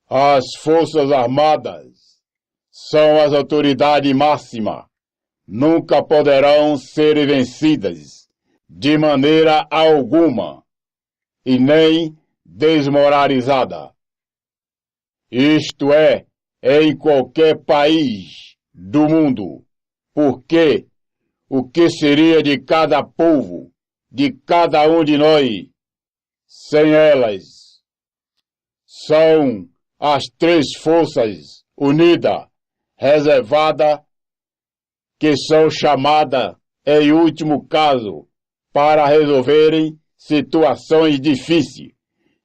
As Forças Armadas são as autoridades máximas. Nunca poderão ser vencidas de maneira alguma e nem desmoralizadas. Isto é, em qualquer país do mundo, porque o que seria de cada povo, de cada um de nós, sem elas? São as três forças unidas, reservadas, que são chamadas, em último caso, para resolverem situações difíceis.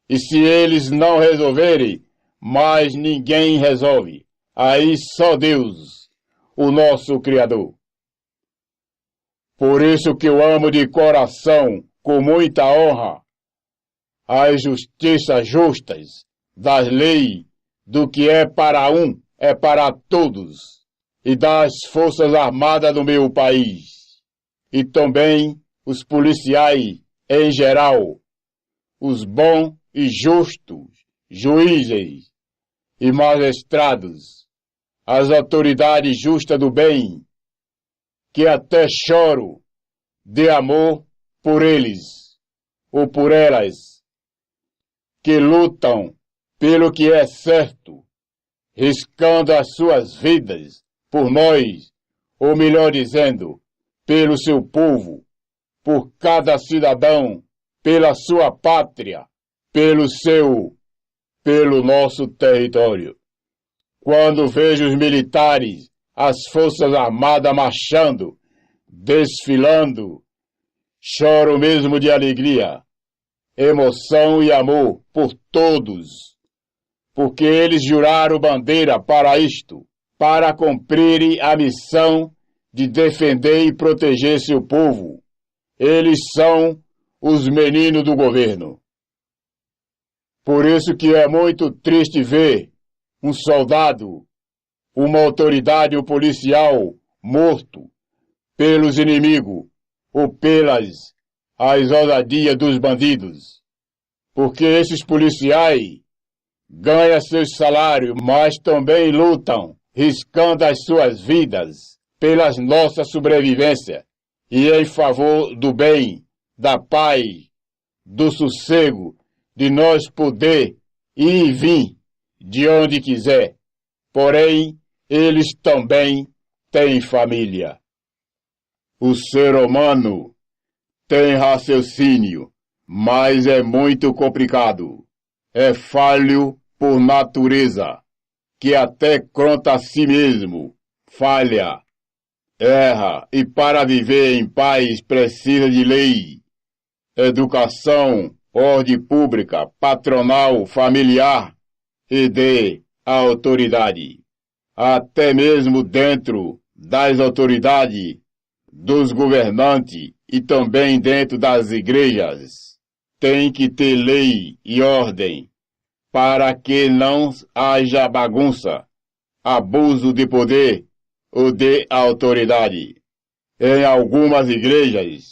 E se eles não resolverem, mais ninguém resolve. Aí só Deus, o nosso Criador. Por isso que eu amo de coração, com muita honra, as justiças justas das leis, do que é para um, é para todos, e das Forças Armadas do meu país, e também os policiais em geral, os bons e justos juízes e magistrados, as autoridades justas do bem, que até choro de amor por eles ou por elas, que lutam pelo que é certo, riscando as suas vidas por nós, ou melhor dizendo, pelo seu povo, por cada cidadão, pela sua pátria, pelo nosso território. Quando vejo os militares, as Forças Armadas marchando, desfilando, choro mesmo de alegria, emoção e amor por todos, porque eles juraram bandeira para isto, para cumprirem a missão de defender e proteger seu povo. Eles são os meninos do governo. Por isso que é muito triste ver um soldado, uma autoridade, um policial morto pelos inimigos ou pelas as ousadias dos bandidos. Porque esses policiais ganham seus salários, mas também lutam, riscando as suas vidas pelas nossa sobrevivência e em favor do bem, da paz, do sossego, de nós poder ir e vir de onde quiser. Porém, eles também têm família. O ser humano tem raciocínio, mas é muito complicado. É falho por natureza, que até contra si mesmo falha, erra, e para viver em paz precisa de lei, educação, ordem pública, patronal, familiar e de autoridade. Até mesmo dentro das autoridades, dos governantes e também dentro das igrejas, tem que ter lei e ordem para que não haja bagunça, abuso de poder ou de autoridade. Em algumas igrejas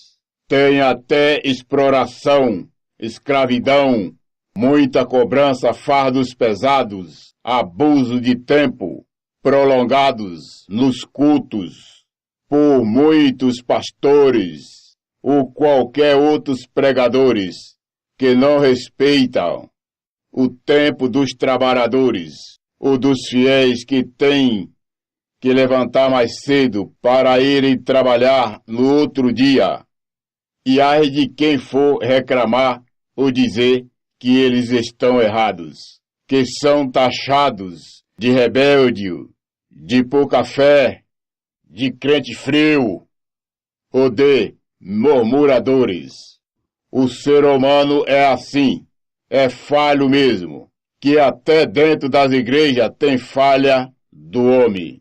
tem até exploração, escravidão, muita cobrança, fardos pesados, abuso de tempo prolongados nos cultos por muitos pastores ou qualquer outros pregadores que não respeitam o tempo dos trabalhadores ou dos fiéis que têm que levantar mais cedo para irem trabalhar no outro dia. E ai de quem for reclamar ou dizer que eles estão errados, que são taxados de rebelde, de pouca fé, de crente frio ou de murmuradores. O ser humano é assim, é falho mesmo, que até dentro das igrejas tem falha do homem.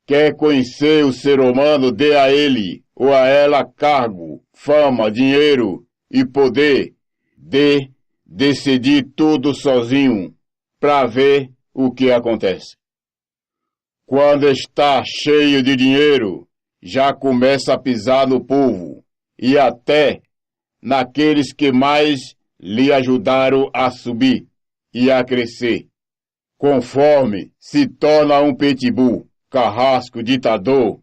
Quer conhecer o ser humano, dê a ele ou a ela cargo, fama, dinheiro e poder de decidir tudo sozinho para ver o que acontece. Quando está cheio de dinheiro, já começa a pisar no povo e até naqueles que mais lhe ajudaram a subir e a crescer. conforme se torna um pitbull, carrasco, ditador,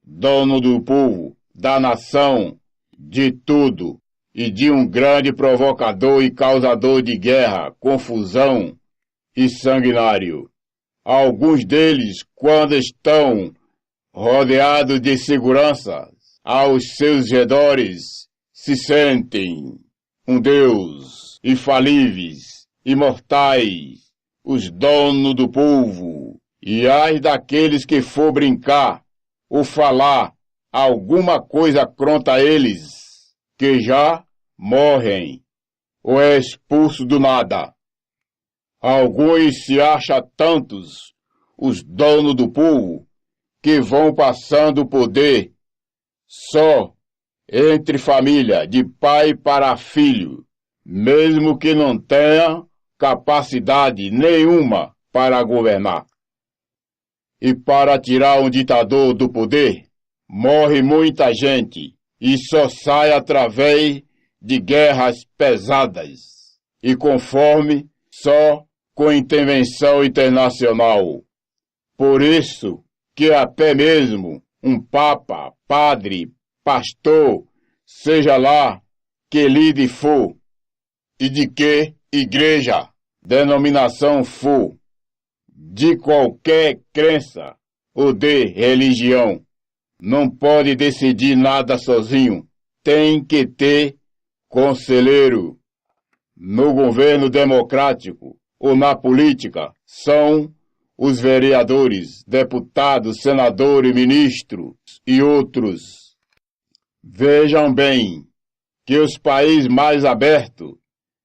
dono do povo, da nação, de tudo, e de um grande provocador e causador de guerra, confusão e sanguinário. Alguns deles, quando estão rodeados de segurança aos seus redores, se sentem um Deus, infalíveis, imortais, os donos do povo. E ai daqueles que for brincar ou falar alguma coisa contra eles, que já morrem ou é expulso do nada. Alguns se acham tantos os donos do povo que vão passando o poder só entre família, de pai para filho, mesmo que não tenha capacidade nenhuma para governar. E para tirar um ditador do poder, morre muita gente e só sai através de guerras pesadas e conforme só com intervenção internacional. Por isso que até mesmo um papa, padre, pastor, seja lá que líder for e de que igreja, denominação for, de qualquer crença ou de religião, não pode decidir nada sozinho, tem que ter conselheiro. No governo democrático ou na política, são os vereadores, deputados, senadores, ministros e outros. Vejam bem que os países mais abertos,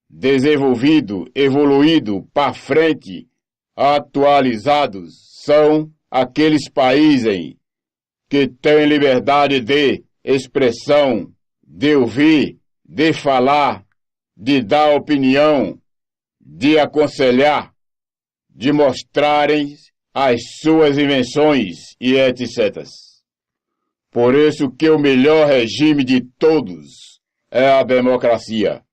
desenvolvidos, evoluídos, para frente, atualizados, são aqueles países que têm liberdade de expressão, de ouvir, de falar, de dar opinião, de aconselhar, de mostrarem as suas invenções e etc. Por isso que o melhor regime de todos é a democracia,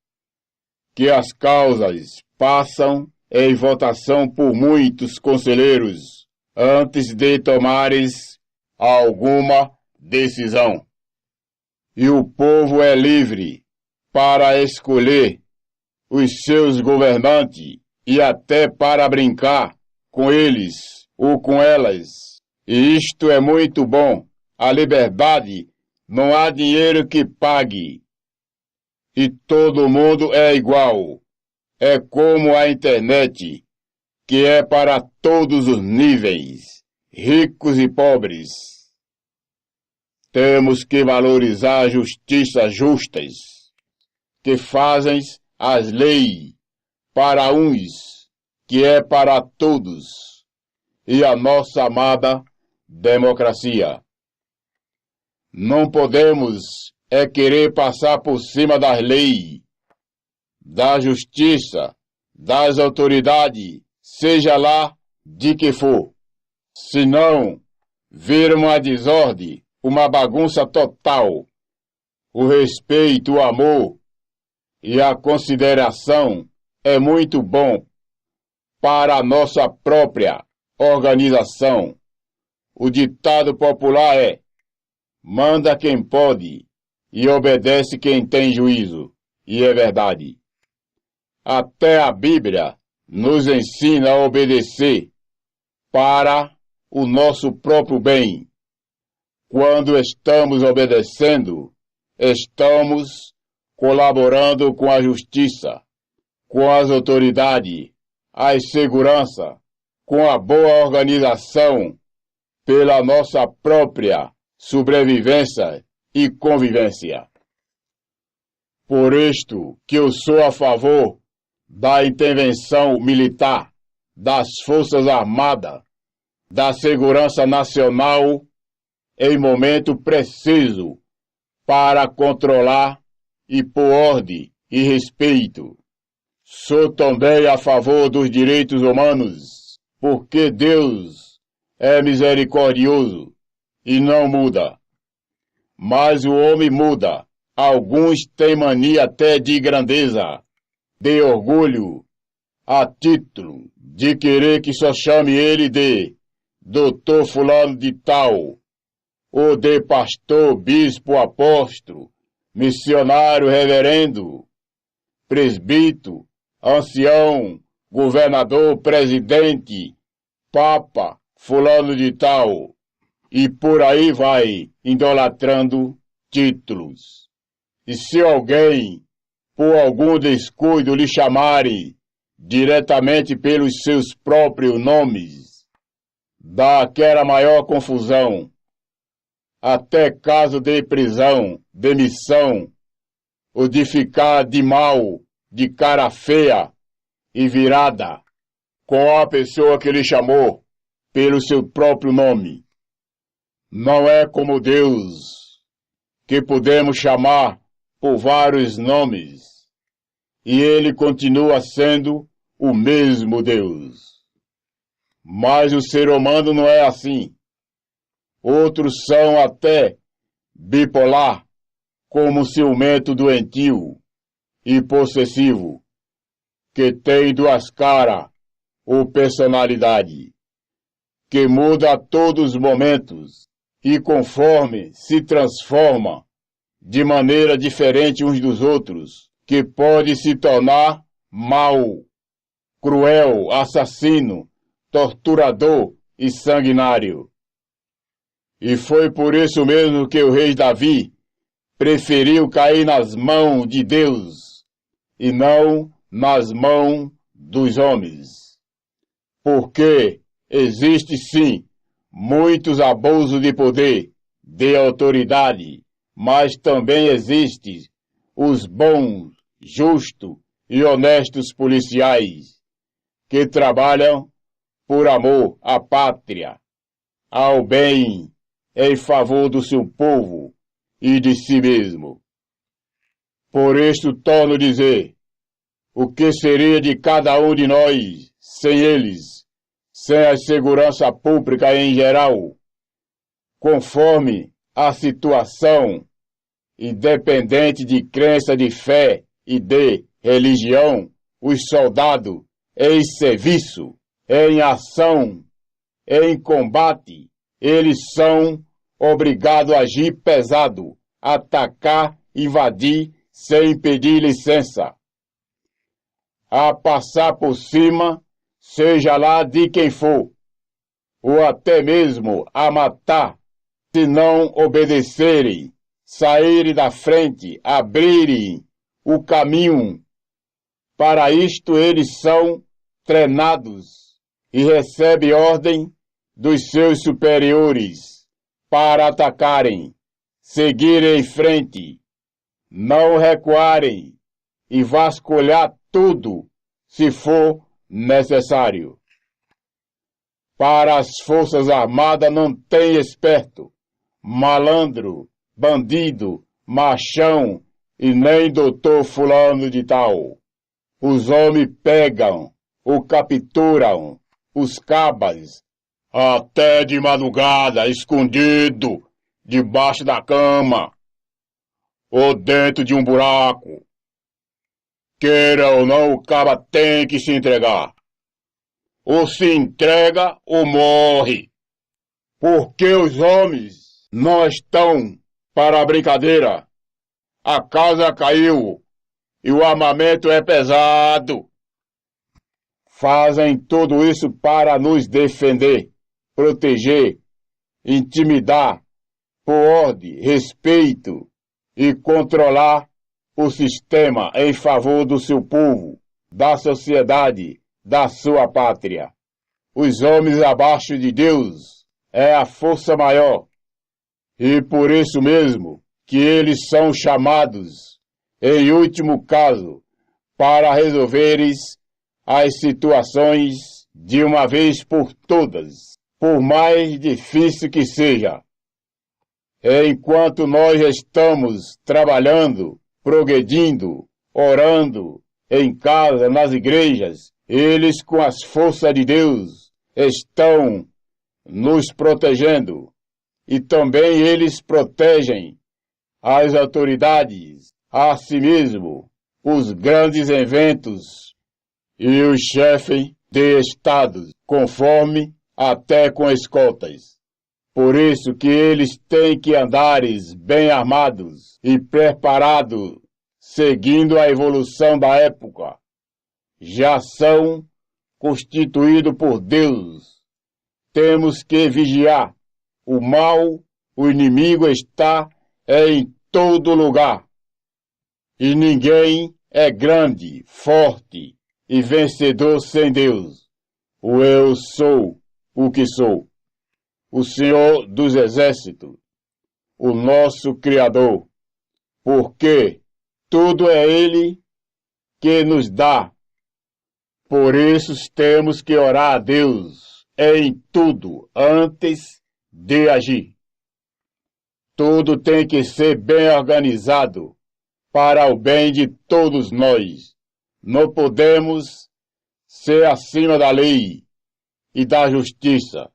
que as causas passam em votação por muitos conselheiros antes de tomares alguma decisão. E o povo é livre para escolher os seus governantes e até para brincar com eles ou com elas. E isto é muito bom. A liberdade não há dinheiro que pague. E todo mundo é igual. É como a internet, que é para todos os níveis, ricos e pobres. Temos que valorizar justiças justas, que fazem as leis para uns, que é para todos, e a nossa amada democracia. Não podemos querer passar por cima das leis, da justiça, das autoridades, seja lá de que for. Senão, vira uma desordem, uma bagunça total. O respeito, o amor e a consideração é muito bom para a nossa própria organização. O ditado popular é: manda quem pode e obedece quem tem juízo. E é verdade. Até a Bíblia nos ensina a obedecer para o nosso próprio bem. Quando estamos obedecendo, estamos colaborando com a justiça, com as autoridades, a segurança, com a boa organização, pela nossa própria sobrevivência e convivência. Por isto que eu sou a favor da intervenção militar, das Forças Armadas, da Segurança Nacional, em momento preciso, para controlar e pôr ordem e respeito. Sou também a favor dos direitos humanos, porque Deus é misericordioso e não muda. Mas o homem muda. Alguns têm mania até de grandeza, de orgulho, a título de querer que só chame ele de doutor fulano de tal, ou de pastor, bispo, apóstolo, missionário, reverendo, presbítero, ancião, governador, presidente, papa, fulano de tal, e por aí vai, idolatrando títulos. E se alguém, por algum descuido, lhe chamarem diretamente pelos seus próprios nomes, dá aquela maior confusão, até caso de prisão, demissão, ou de ficar de mal, de cara feia e virada com a pessoa que lhe chamou pelo seu próprio nome. Não é como Deus, que podemos chamar por vários nomes, e ele continua sendo o mesmo Deus. Mas o ser humano não é assim. Outros são até bipolar, como ciumento doentio e possessivo, que tem duas caras ou personalidade, que muda a todos os momentos e conforme se transforma de maneira diferente uns dos outros, que pode se tornar mau, cruel, assassino, torturador e sanguinário. E foi por isso mesmo que o rei Davi preferiu cair nas mãos de Deus e não nas mãos dos homens. Porque existe sim muitos abusos de poder, de autoridade, mas também existem os bons, justos e honestos policiais que trabalham por amor à pátria, ao bem, em favor do seu povo e de si mesmo. Por isto torno a dizer, o que seria de cada um de nós sem eles, sem a segurança pública em geral, conforme a situação, independente de crença, de fé e de religião, os soldados em serviço, em ação, em combate, eles são obrigados a agir pesado, atacar, invadir, sem pedir licença, a passar por cima, seja lá de quem for, ou até mesmo a matar, se não obedecerem, saírem da frente, abrirem o caminho. Para isto eles são treinados e recebem ordem dos seus superiores para atacarem, seguirem em frente, não recuarem e vasculhar tudo se for necessário. Para as Forças Armadas não tem esperto, malandro, bandido, machão e nem doutor fulano de tal. Os homens pegam, ou capturam, os cabas, até de madrugada, escondido, debaixo da cama, ou dentro de um buraco. Queira ou não, o caba tem que se entregar. Ou se entrega ou morre. Porque os homens não estão para a brincadeira. A casa caiu e o armamento é pesado. Fazem tudo isso para nos defender, proteger, intimidar, por ordem, respeito e controlar o sistema em favor do seu povo, da sociedade, da sua pátria. Os homens abaixo de Deus é a força maior, e por isso mesmo que eles são chamados, em último caso, para resolveres as situações de uma vez por todas, por mais difícil que seja. Enquanto nós estamos trabalhando, progredindo, orando, em casa, nas igrejas, eles com as forças de Deus estão nos protegendo. E também eles protegem as autoridades, a si mesmo, os grandes eventos e os chefes de estados, conforme até com escoltas. Por isso que eles têm que andar bem armados e preparados, seguindo a evolução da época. Já são constituídos por Deus. Temos que vigiar. O mal, o inimigo está em todo lugar. E ninguém é grande, forte e vencedor sem Deus. O eu sou o que sou. O Senhor dos Exércitos, o nosso Criador, porque tudo é Ele que nos dá. Por isso temos que orar a Deus em tudo antes de agir. Tudo tem que ser bem organizado para o bem de todos nós. Não podemos ser acima da lei e da justiça.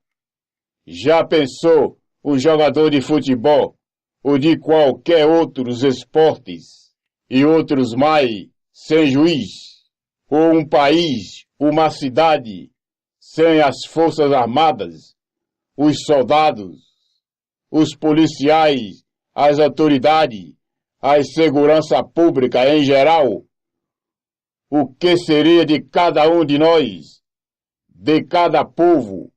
Já pensou um jogador de futebol ou de qualquer outros esportes e outros mais sem juiz? Ou um país, uma cidade sem as forças armadas, os soldados, os policiais, as autoridades, a segurança pública em geral? O que seria de cada um de nós, de cada povo,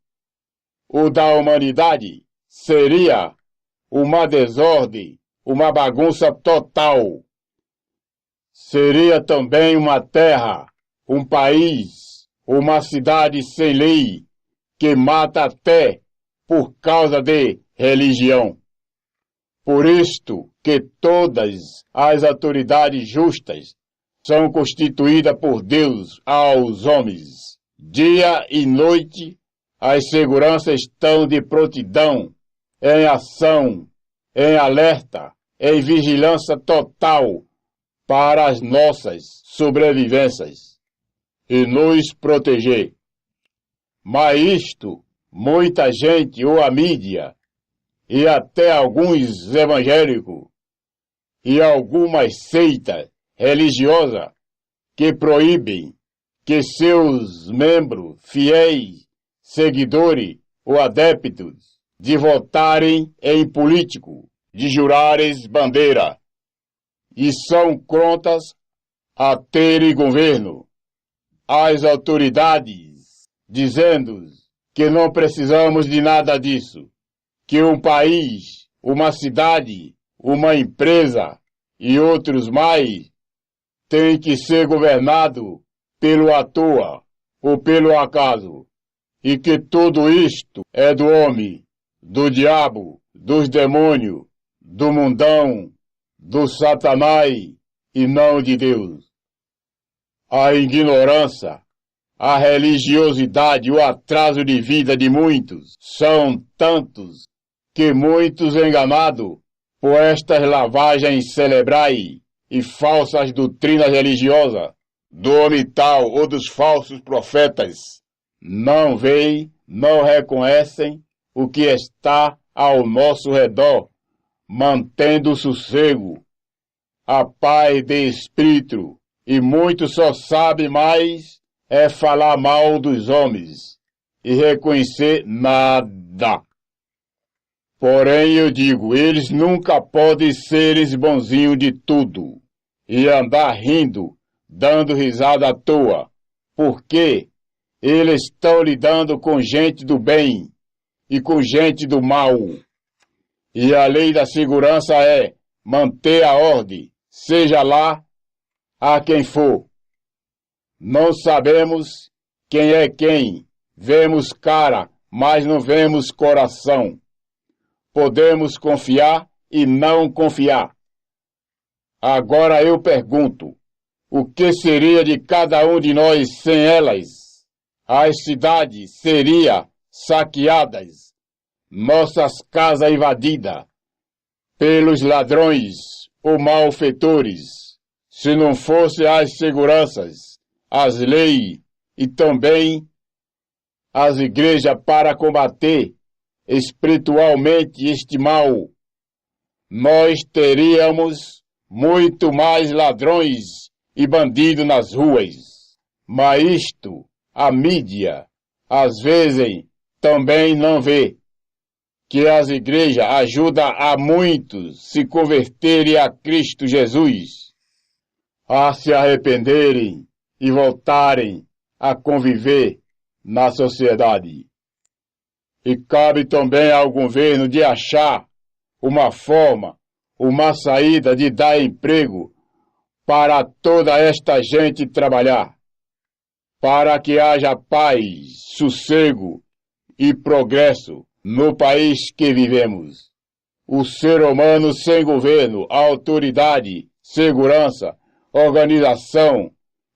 ou da humanidade? Seria uma desordem, uma bagunça total. Seria também uma terra, um país, uma cidade sem lei, que mata até por causa de religião. Por isto que todas as autoridades justas são constituídas por Deus aos homens. Dia e noite, as seguranças estão de prontidão, em ação, em alerta, em vigilância total para as nossas sobrevivências e nos proteger. Mas isto, muita gente ou a mídia, e até alguns evangélicos, e algumas seitas religiosas que proíbem que seus membros fiéis, seguidores ou adeptos de votarem em político, de jurarem bandeira, e são contas a terem governo. As autoridades dizendo que não precisamos de nada disso, que um país, uma cidade, uma empresa e outros mais têm que ser governado pelo à toa ou pelo acaso, e que tudo isto é do homem, do diabo, dos demônios, do mundão, do Satanás e não de Deus. A ignorância, a religiosidade e o atraso de vida de muitos são tantos que muitos enganados por estas lavagens cerebrais e falsas doutrinas religiosas do homem tal ou dos falsos profetas não veem, não reconhecem o que está ao nosso redor, mantendo o sossego, a paz de espírito, e muitos só sabem mais é falar mal dos homens e reconhecer nada. Porém, eu digo, eles nunca podem ser bonzinhos de tudo e andar rindo, dando risada à toa, porque eles estão lidando com gente do bem e com gente do mal. E a lei da segurança é manter a ordem, seja lá a quem for. Não sabemos quem é quem. Vemos cara, mas não vemos coração. Podemos confiar e não confiar. Agora eu pergunto, o que seria de cada um de nós sem elas? As cidades seriam saqueadas, nossas casas invadidas pelos ladrões ou malfeitores, se não fossem as seguranças, as leis e também as igrejas para combater espiritualmente este mal. Nós teríamos muito mais ladrões e bandidos nas ruas. Mas isto, a mídia, às vezes, também não vê que as igrejas ajudam a muitos se converterem a Cristo Jesus, a se arrependerem e voltarem a conviver na sociedade. E cabe também ao governo de achar uma forma, uma saída de dar emprego para toda esta gente trabalhar, para que haja paz, sossego e progresso no país que vivemos. O ser humano sem governo, autoridade, segurança, organização,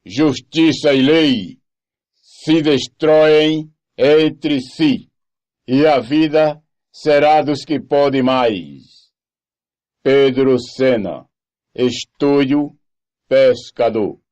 justiça e lei se destroem entre si, e a vida será dos que podem mais. Pedro Sena, Estúdio Pescador.